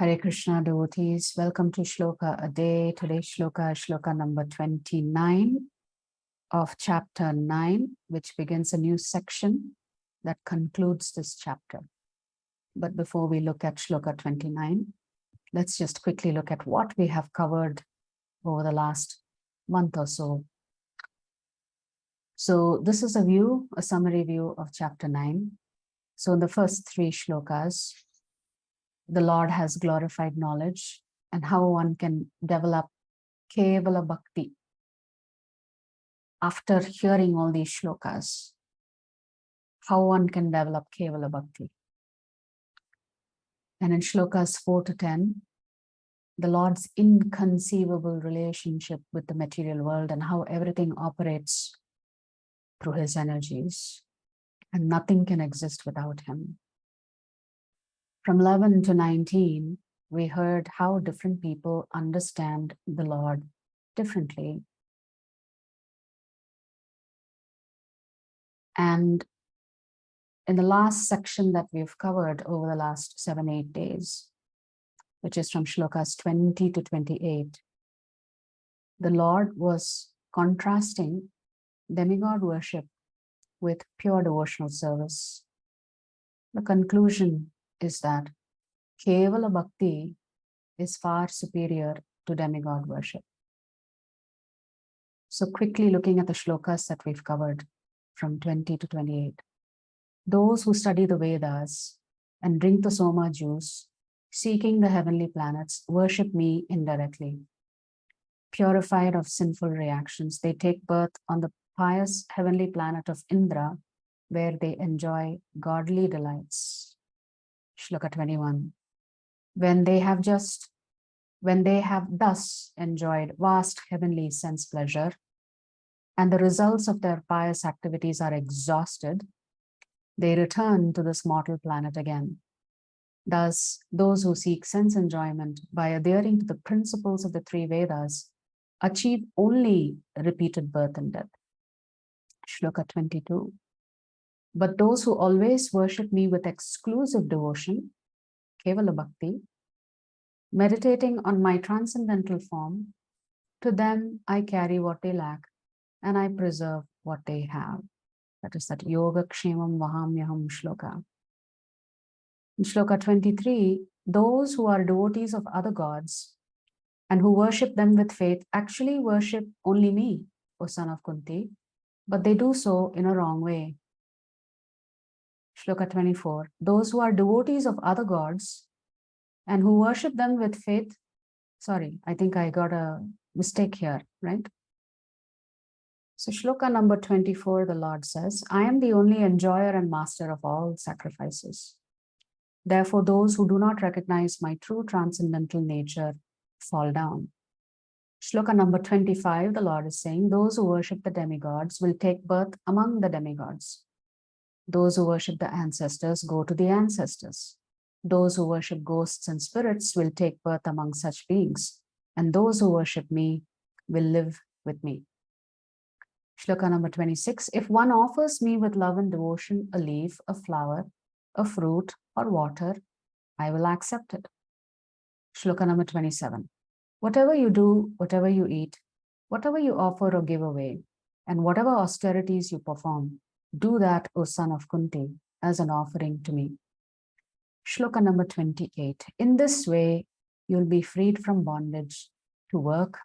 Hare Krishna devotees, welcome to Shloka a Day. Today's Shloka is Shloka number 29 of chapter 9, which begins a new section that concludes this chapter. But before we look at Shloka 29, let's just quickly look at what we have covered over the last month or so. So this is a summary view of chapter 9. So in the first three shlokas, the Lord has glorified knowledge and how one can develop Kevala Bhakti. After hearing all these shlokas, how one can develop Kevala Bhakti. And in shlokas 4 to 10, the Lord's inconceivable relationship with the material world and how everything operates through his energies and nothing can exist without him. From 11 to 19, we heard how different people understand the Lord differently. And in the last section that we've covered over the last 7-8 days, which is from shlokas 20 to 28, the Lord was contrasting demigod worship with pure devotional service. The conclusion is that Kevala Bhakti is far superior to demigod worship. So quickly looking at the shlokas that we've covered from 20 to 28. Those who study the Vedas and drink the Soma juice, seeking the heavenly planets, worship me indirectly. Purified of sinful reactions, they take birth on the pious heavenly planet of Indra, where they enjoy godly delights. Shloka 21. When they have thus enjoyed vast heavenly sense pleasure, and the results of their pious activities are exhausted, they return to this mortal planet again. Thus, those who seek sense enjoyment by adhering to the principles of the three Vedas achieve only repeated birth and death. Shloka 22. But those who always worship me with exclusive devotion, Kevala Bhakti, meditating on my transcendental form, to them I carry what they lack and I preserve what they have. That is that Yoga Kshemam Vahamyaham Shloka. In Shloka 23, those who are devotees of other gods and who worship them with faith actually worship only me, O son of Kunti, but they do so in a wrong way. Shloka 24, those who are devotees of other gods and who worship them with faith, sorry, I think I got a mistake here, right? So shloka number 24, the Lord says, I am the only enjoyer and master of all sacrifices. Therefore, those who do not recognize my true transcendental nature fall down. Shloka number 25, the Lord is saying, those who worship the demigods will take birth among the demigods. Those who worship the ancestors go to the ancestors. Those who worship ghosts and spirits will take birth among such beings. And those who worship me will live with me. Shloka number 26, if one offers me with love and devotion a leaf, a flower, a fruit, or water, I will accept it. Shloka number 27, whatever you do, whatever you eat, whatever you offer or give away, and whatever austerities you perform, do that, O son of Kunti, as an offering to me. Shloka number 28, in this way, you'll be freed from bondage to work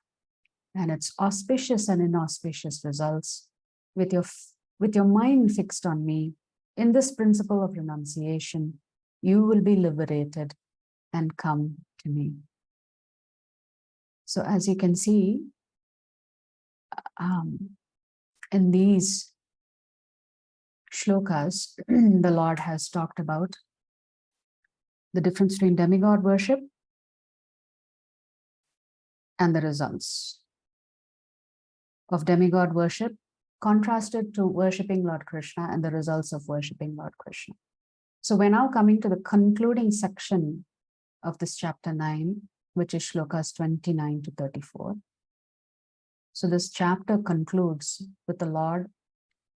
and its auspicious and inauspicious results. With your mind fixed on me, in this principle of renunciation, you will be liberated and come to me. So as you can see, in these shlokas, the Lord has talked about the difference between demigod worship and the results of demigod worship contrasted to worshipping Lord Krishna and the results of worshipping Lord Krishna. So we're now coming to the concluding section of this chapter 9, which is shlokas 29 to 34. So this chapter concludes with the Lord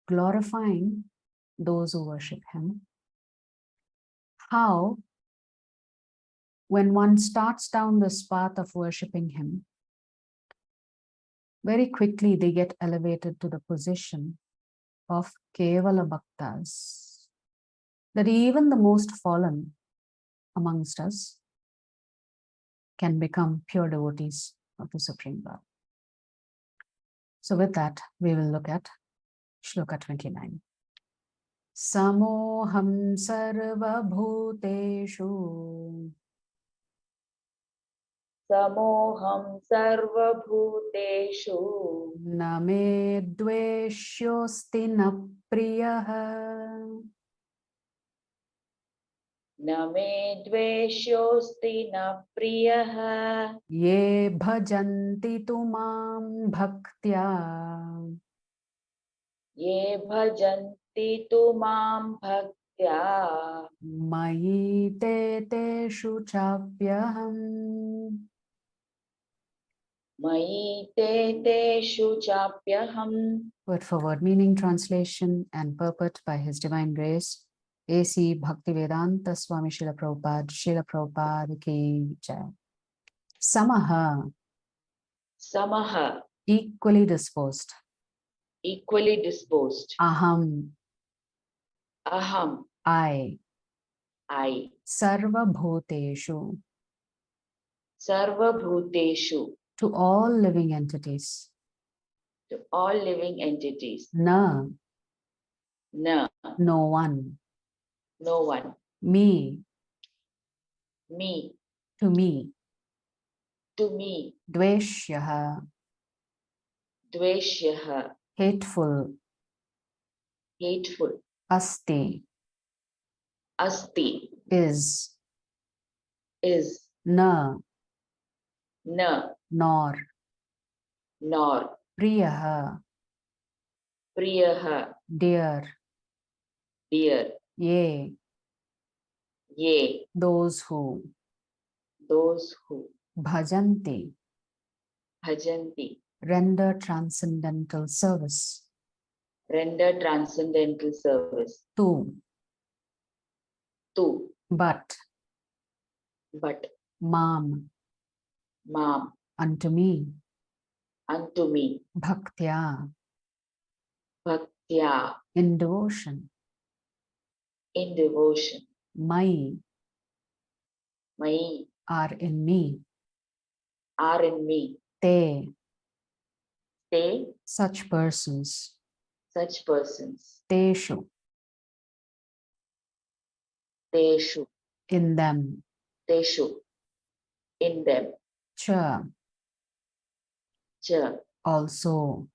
glorifying those who worship him, how when one starts down this path of worshipping him, very quickly they get elevated to the position of Kevala Bhaktas, that even the most fallen amongst us can become pure devotees of the Supreme Lord. So with that, we will look at Shloka 29. Samoham sarva bhuteshu Samoham sarva bhuteshu na me dveshyosti na priyaha na me dveshyosti na priyaha ye bhajanti tu mam bhaktya ye bhajanti tu mam bhaktya mayi te teshu chapyaham. mayi te teshu chapyaham. Word for word meaning, translation and purport by His Divine Grace, A.C. Bhaktivedanta Swami Srila Prabhupada ki jai. Samaha, Samaha, equally disposed. equally disposed. Aham, Aham, I. I. Sarva bhuteshu, Sarva bhuteshu, to all living entities. to all living entities. Na, Na, no one. no one. Me, Me, to me. to me. Dveshyaha, Dveshyaha, hateful. hateful. Asti, Asti, is. is. Na, Na, nor. nor. Priyaha, Priyaha, dear. dear. Ye, Ye, those who. those who. Bhajanti, Bhajanti, render transcendental service. render transcendental service. To, To, but. but. Mam, Mam, unto me. unto me. Bhaktya, Bhaktya, in devotion. in devotion. Mai, Mai, are in me. are in me. Te, Te, such persons. such persons. Teshu, Teshu, in them. teshu, in them. Cha, Cha, also.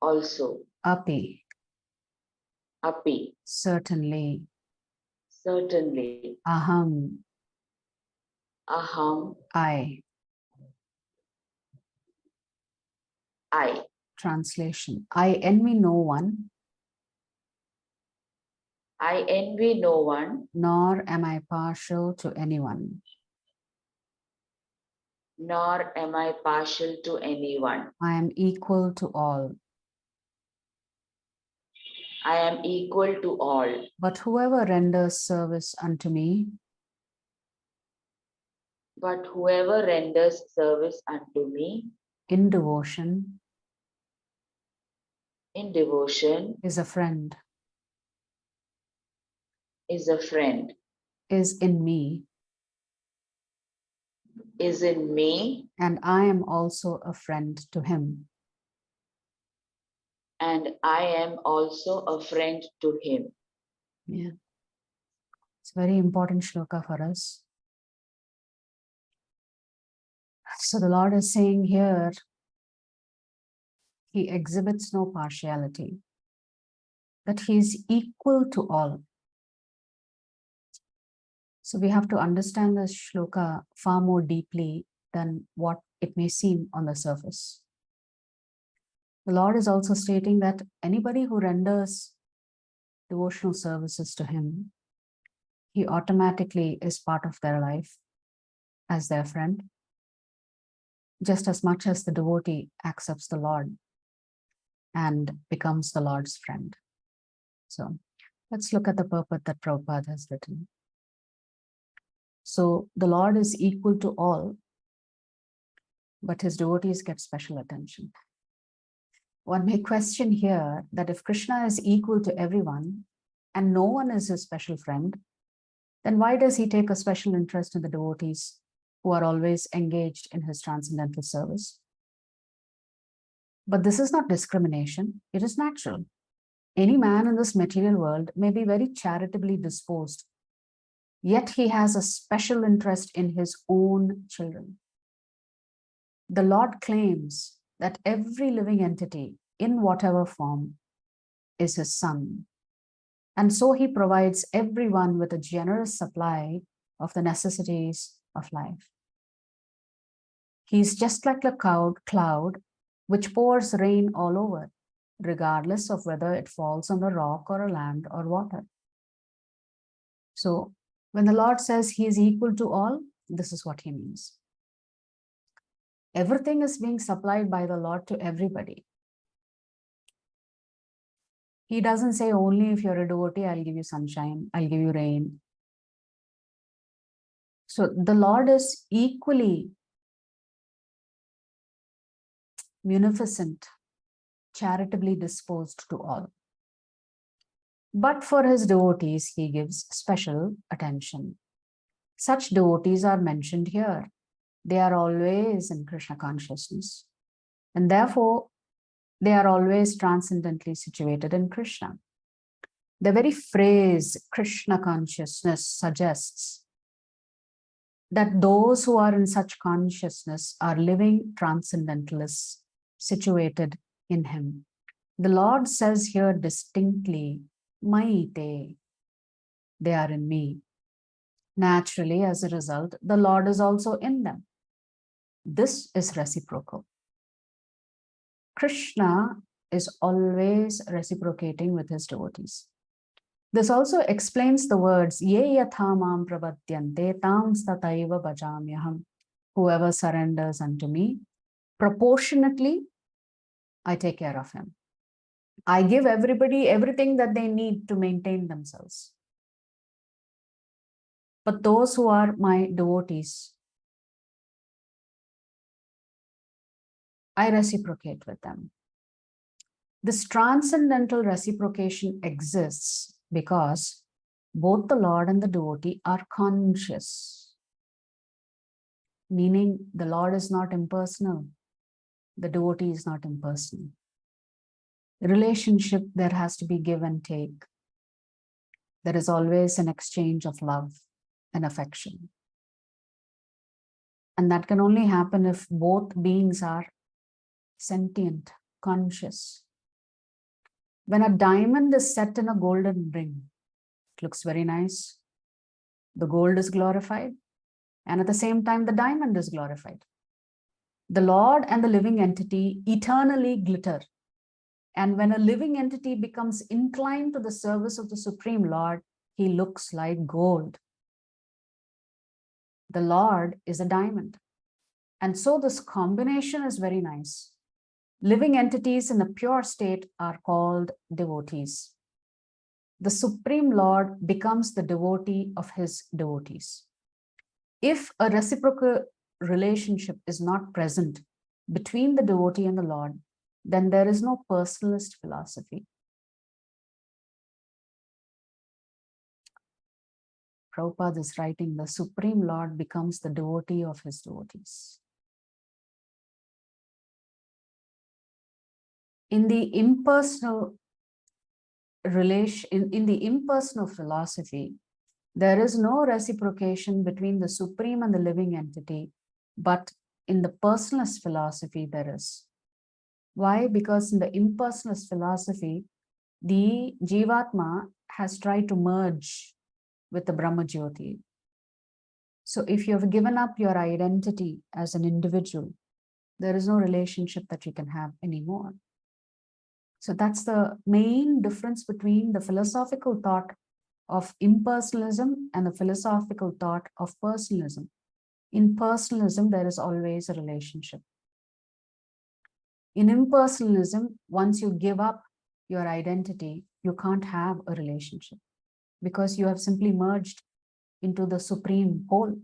also. Api, Api, certainly. certainly. Aham, Aham, I. I. Translation. I envy no one, I envy no one, nor am I partial to anyone. nor am I partial to anyone. I am equal to all. I am equal to all. But whoever renders service unto me, But whoever renders service unto me in devotion, in devotion is a friend, is a friend, is in me, is in me, and I am also a friend to him. and I am also a friend to him. Yeah. It's a very important shloka for us. So the Lord is saying here, he exhibits no partiality, that he is equal to all. So we have to understand this shloka far more deeply than what it may seem on the surface. The Lord is also stating that anybody who renders devotional services to him, he automatically is part of their life as their friend, just as much as the devotee accepts the Lord and becomes the Lord's friend. So let's look at the purport that Prabhupada has written. So the Lord is equal to all, but his devotees get special attention. One may question here that if Krishna is equal to everyone and no one is his special friend, then why does he take a special interest in the devotees who are always engaged in his transcendental service? But this is not discrimination, it is natural. Any man in this material world may be very charitably disposed, yet he has a special interest in his own children. The Lord claims that every living entity, in whatever form, is his son. And so he provides everyone with a generous supply of the necessities of life. He's just like a cloud which pours rain all over, regardless of whether it falls on the rock or a land or water. So when the Lord says he is equal to all, this is what he means. Everything is being supplied by the Lord to everybody. He doesn't say only if you're a devotee, I'll give you sunshine, I'll give you rain. So the Lord is equally munificent, charitably disposed to all. But for his devotees, he gives special attention. Such devotees are mentioned here. They are always in Krishna consciousness. And therefore, they are always transcendently situated in Krishna. The very phrase Krishna consciousness suggests that those who are in such consciousness are living transcendentalists situated in him. The Lord says here distinctly, Maite, they are in me. Naturally, as a result, the Lord is also in them. This is reciprocal. Krishna is always reciprocating with his devotees. This also explains the words, Ye yathamam prapadyante tam stataiva bhajamyaham. Whoever surrenders unto me, proportionately, I take care of him. I give everybody everything that they need to maintain themselves. But those who are my devotees, I reciprocate with them. This transcendental reciprocation exists because both the Lord and the devotee are conscious, meaning the Lord is not impersonal, the devotee is not impersonal. Relationship, there has to be give and take. There is always an exchange of love and affection. And that can only happen if both beings are sentient, conscious. When a diamond is set in a golden ring, it looks very nice. The gold is glorified, and at the same time, the diamond is glorified. The Lord and the living entity eternally glitter. And when a living entity becomes inclined to the service of the Supreme Lord, he looks like gold. The Lord is a diamond. And so this combination is very nice. Living entities in a pure state are called devotees. The Supreme Lord becomes the devotee of his devotees. If a reciprocal relationship is not present between the devotee and the Lord, then there is no personalist philosophy. Prabhupada is writing, the Supreme Lord becomes the devotee of his devotees. In the impersonal in the impersonal philosophy, there is no reciprocation between the Supreme and the living entity, but in the personalist philosophy, there is. Why? Because in the impersonalist philosophy, the Jivatma has tried to merge with the Brahma Jyoti. So if you have given up your identity as an individual, there is no relationship that you can have anymore. So that's the main difference between the philosophical thought of impersonalism and the philosophical thought of personalism. In personalism, there is always a relationship. In impersonalism, once you give up your identity, you can't have a relationship because you have simply merged into the supreme whole.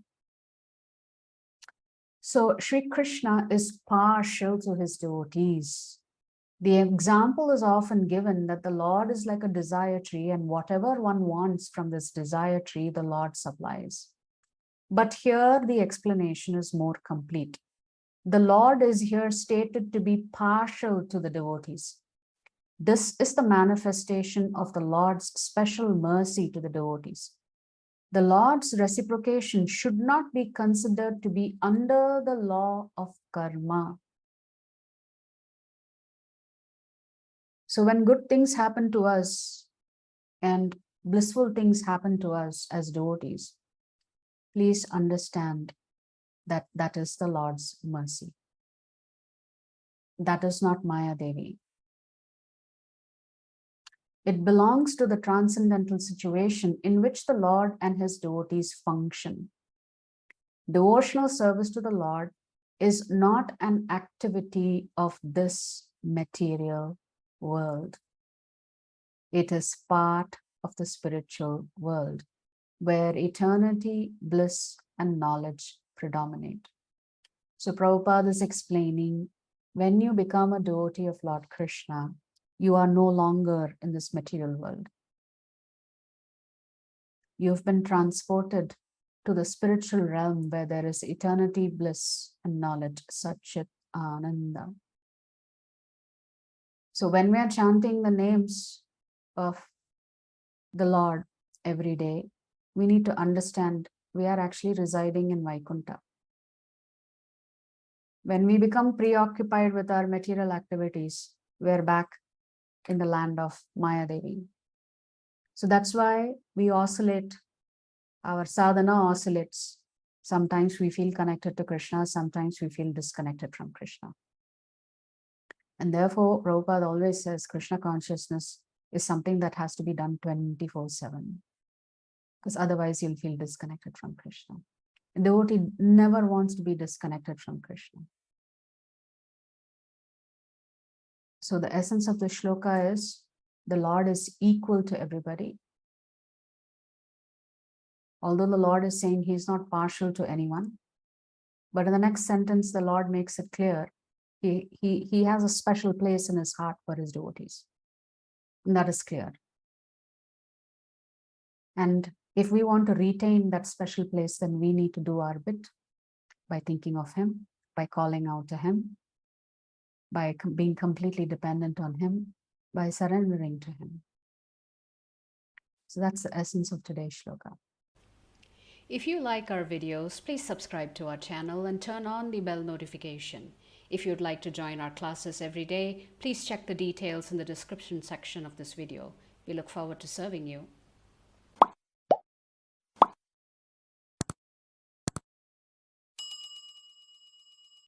So Sri Krishna is partial to his devotees. The example is often given that the Lord is like a desire tree, and whatever one wants from this desire tree, the Lord supplies. But here the explanation is more complete. The Lord is here stated to be partial to the devotees. This is the manifestation of the Lord's special mercy to the devotees. The Lord's reciprocation should not be considered to be under the law of karma. So when good things happen to us and blissful things happen to us as devotees, please understand that that is the Lord's mercy. That is not Maya Devi. It belongs to the transcendental situation in which the Lord and his devotees function. Devotional service to the Lord is not an activity of this material world. It is part of the spiritual world, where eternity, bliss, and knowledge predominate. So Prabhupada is explaining, when you become a devotee of Lord Krishna, you are no longer in this material world. You've been transported to the spiritual realm where there is eternity, bliss, and knowledge, Satchit Ananda. So when we are chanting the names of the Lord every day, we need to understand we are actually residing in Vaikuntha. When we become preoccupied with our material activities, we're back in the land of Maya Devi. So that's why we oscillate, our sadhana oscillates. Sometimes we feel connected to Krishna, sometimes we feel disconnected from Krishna. And therefore, Prabhupada always says Krishna consciousness is something that has to be done 24/7. Because otherwise you'll feel disconnected from Krishna. A devotee never wants to be disconnected from Krishna. So the essence of the shloka is, the Lord is equal to everybody. Although the Lord is saying he is not partial to anyone, but in the next sentence, the Lord makes it clear, he has a special place in his heart for his devotees. And that is clear. And if we want to retain that special place, then we need to do our bit by thinking of him, by calling out to him, by being completely dependent on him, by surrendering to him. So that's the essence of today's shloka. If you like our videos, please subscribe to our channel and turn on the bell notification. If you'd like to join our classes every day, please check the details in the description section of this video. We look forward to serving you.